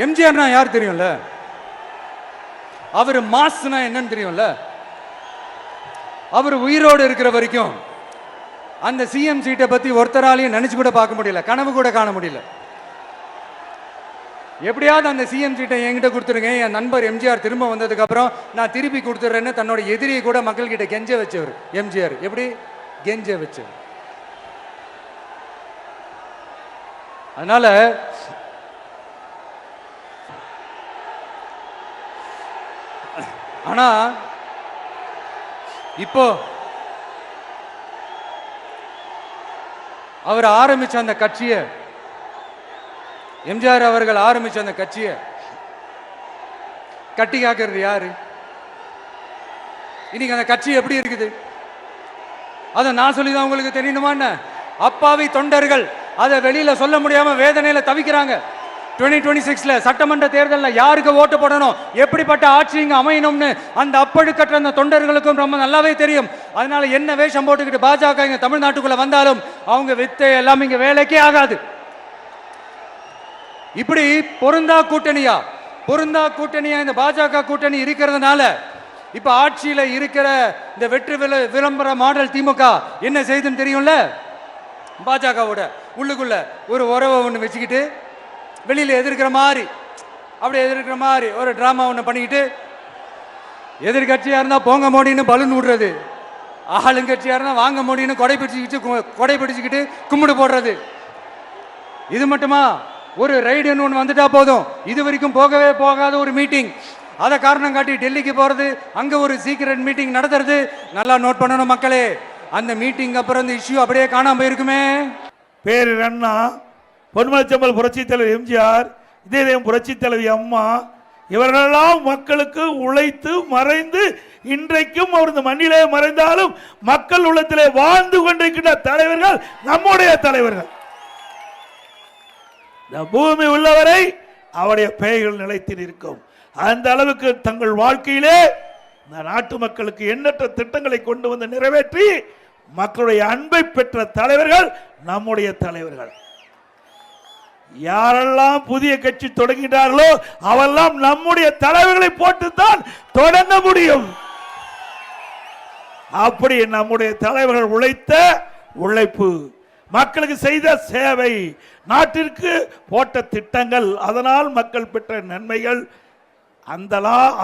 எம்ஜிஆர்னா யார் தெரியும்ல? அவர் மாஸ்னா என்னன்னு தெரியும்ல? அவர் உயிரோடு இருக்கிற வரைக்கும் அந்த சிஎம் சீட்டை பத்தி ஒருத்தராலையும் நினைச்சு கூட பார்க்க முடியல, கனவு கூட காண முடியல. எப்படியாவது அந்த சிஎம் சீட்டை என்கிட்ட கொடுத்துருங்க, என் நண்பர் எம்ஜிஆர் திரும்ப வந்ததுக்கு அப்புறம் நான் திருப்பி கொடுத்துட்றேன்னு தன்னோட எதிரியை கூட மக்கள் கிட்ட கெஞ்ச வச்சவர் எம்ஜிஆர். எப்படி கெஞ்ச வச்சவர்? அதனால ஆனா இப்போ அவர் ஆரம்பிச்ச அந்த கட்சியை, எம்ஜிஆர் அவர்கள் ஆரம்பிச்ச அந்த கட்சியை கட்டி காக்கிறது யாரு? இன்னைக்கு அந்த கட்சி எப்படி இருக்குது அதை நான் சொல்லிதான் உங்களுக்கு தெரியணுமா? அப்பாவி தொண்டர்கள் அதை வெளியில சொல்ல முடியாம வேதனையில தவிக்கிறாங்க. 2026 சட்டமன்ற தேர்தலில் யாருக்கு ஓட்டு போடணும், எப்படிப்பட்ட ஆட்சி இங்க அமையணும்னு அந்த அப்பழுக்கற்ற அந்த தொண்டர்களுக்கும் ரொம்ப நல்லாவே தெரியும். அதனால என்ன வேஷம் போட்டுக்கிட்டு பாஜக இங்க தமிழ்நாட்டுக்குள்ள வந்தாலும் அவங்க வித்தை எல்லாம் இங்க வேலைக்கே ஆகாது. இப்படி பொருந்தா கூட்டணியா இந்த பாஜக கூட்டணி இருக்கிறதுனால இப்ப ஆட்சியில இருக்கிற இந்த வெற்றி விளம்பர மாடல் திமுக என்ன செய்துன்னு தெரியும்ல? பாஜகவோட உள்ளுக்குள்ள ஒரு உறவை ஒன்று வச்சுக்கிட்டு வெளியில எதிர்க்கிற மாதிரி ஒரு டிராமா ஒன்று பண்ணிக்கிட்டு, எதிர்கட்சியா இருந்தா போங்க மோடின்னு பலூன் விடுறது, ஆளுங்கட்சியா இருந்தா வாங்க மோடின்னு கொடை பிடிச்சுக்கிட்டு கும்பிடு போடுறது. இது மட்டுமா? ஒரு ரைடுன்னு ஒன்று வந்துட்டா போதும், இது வரைக்கும் போகவே போகாத ஒரு மீட்டிங், அதை காரணம் காட்டி டெல்லிக்கு போறது, அங்க ஒரு சீக்கிரட் மீட்டிங் நடத்துறது. நல்லா நோட் பண்ணணும் மக்களே, அந்த மீட்டிங் அப்புறம் இந்த இஷ்யூ அப்படியே காணாம போயிருக்குமே. பேரர் அண்ணா, பொன்மனச்செம்மல் புரட்சி தலைவர் எம்ஜிஆர், இதயம் புரட்சி தலைவி அம்மா, இவர்களெல்லாம் மக்களுக்கு உழைத்து மறைந்து இன்றைக்கும் அவர் இந்த மண்ணிலே மறைந்தாலும் மக்கள் உள்ளத்திலே வாழ்ந்து கொண்டிருக்கின்ற தலைவர்கள் நம்முடைய தலைவர்கள். இந்த பூமி உள்ளவரை அவருடைய பெயர்கள் நிலைத்து நிற்கும். அந்த அளவுக்கு தங்கள் வாழ்க்கையிலே இந்த நாட்டு மக்களுக்கு எண்ணற்ற திட்டங்களை கொண்டு வந்து நிறைவேற்றி மக்களுடைய அன்பை பெற்ற தலைவர்கள் நம்முடைய தலைவர்கள். யாரெல்லாம் புதிய கட்சி தொடங்கினார்களோ அவெல்லாம் நம்முடைய தலைவர்களை போட்டுத்தான் தொடங்க முடியும். அப்படி நம்முடைய தலைவர்கள் உழைத்த உழைப்பு, மக்களுக்கு செய்த சேவை, நாட்டிற்கு போட்ட திட்டங்கள், அதனால் மக்கள் பெற்ற நன்மைகள்,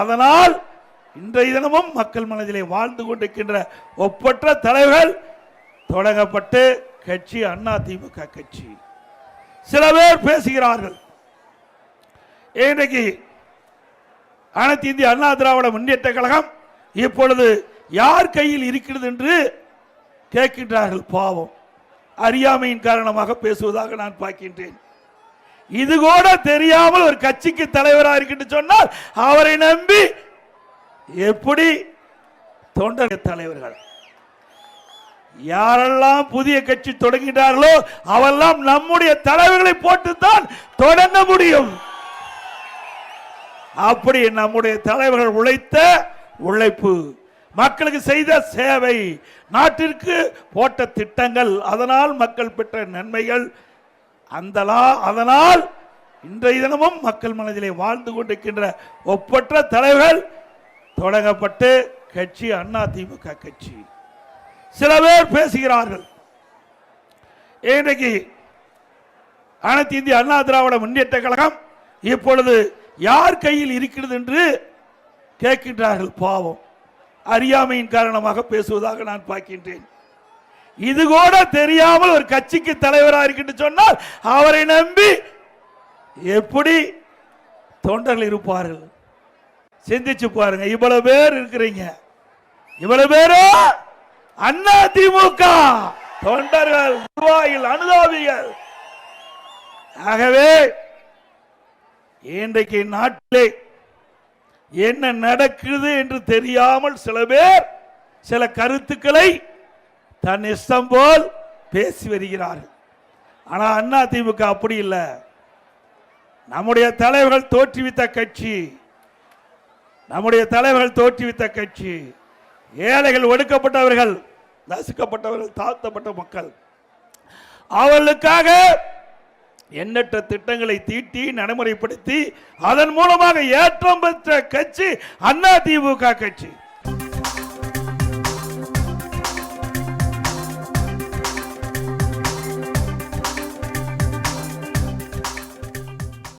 அதனால் இன்றைய தினமும் மக்கள் மனதிலே வாழ்ந்து கொண்டிருக்கின்ற ஒப்பற்ற தலைவர்கள் தொடங்கப்பட்டு கட்சி அதிமுக கட்சி. சில பேர் பேசுகிறார்கள், இன்றைக்கு அனைத்து இந்திய அண்ணா திராவிட முன்னேற்ற கழகம் இப்பொழுது யார் கையில் இருக்கிறது என்று கேட்கின்றார்கள். பாவம், அறியாமையின் காரணமாக பேசுவதாக நான் பார்க்கின்றேன். இது கூட தெரியாமல் ஒரு கட்சிக்கு தலைவராக இருக்கின்ற சொன்னால் அவரை நம்பி எப்படி தொண்டர் தலைவர்கள் யாரெல்லாம் புதிய கட்சி தொடங்கினார்களோ அவெல்லாம் நம்முடைய தலைவர்களை போட்டுத்தான் தொடங்க முடியும். அப்படி நம்முடைய தலைவர்கள் உழைத்த உழைப்பு, மக்களுக்கு செய்த சேவை, நாட்டிற்கு போட்ட திட்டங்கள், அதனால் மக்கள் பெற்ற நன்மைகள், அதனால் இன்றைய தினமும் மக்கள் மனதிலே வாழ்ந்து கொண்டிருக்கின்ற ஒப்பற்ற தலைவர்கள் தொடங்கப்பட்டு கட்சி அதிமுக கட்சி. சில பேர் பேசுகிறார்கள், இன்றைக்கு அனைத்து இந்திய அண்ணா திராவிட முன்னேற்ற கழகம் இப்பொழுது யார் கையில் இருக்கிறது என்று கேட்கின்றார்கள். பாவம், அறியாமையின் காரணமாக பேசுவதாக நான் பார்க்கின்றேன். இது கூட தெரியாமல் ஒரு கட்சிக்கு தலைவராக இருக்கின்ற சொன்னால் அவரை நம்பி எப்படி தொண்டர்கள் இருப்பார்கள்? சிந்திச்சு பாருங்க. இவ்வளவு பேர் இருக்கிறீங்க, இவ்வளவு பேரு அதிமுக தொண்டர்கள், நிர்வாகிகள், அனுதாபிகள். ஆகவே இன்றைக்கு நாட்டிலே என்ன நடக்குது என்று தெரியாமல் சில பேர் சில கருத்துக்களை தன் இஷ்டம் போல் பேசி வருகிறார்கள். ஆனால் அதிமுக அப்படி இல்லை. நம்முடைய தலைவர்கள் தோற்றுவித்த கட்சி, நம்முடைய தலைவர்கள் தோற்றுவித்த கட்சி. ஏழைகள், ஒடுக்கப்பட்டவர்கள், நசுக்கப்பட்டவர்கள், தாழ்த்தப்பட்ட மக்கள், அவர்களுக்காக எண்ணற்ற திட்டங்களை தீட்டி நடைமுறைப்படுத்தி அதன் மூலமாக ஏற்றம் பெற்ற கட்சி அதிமுக கட்சி.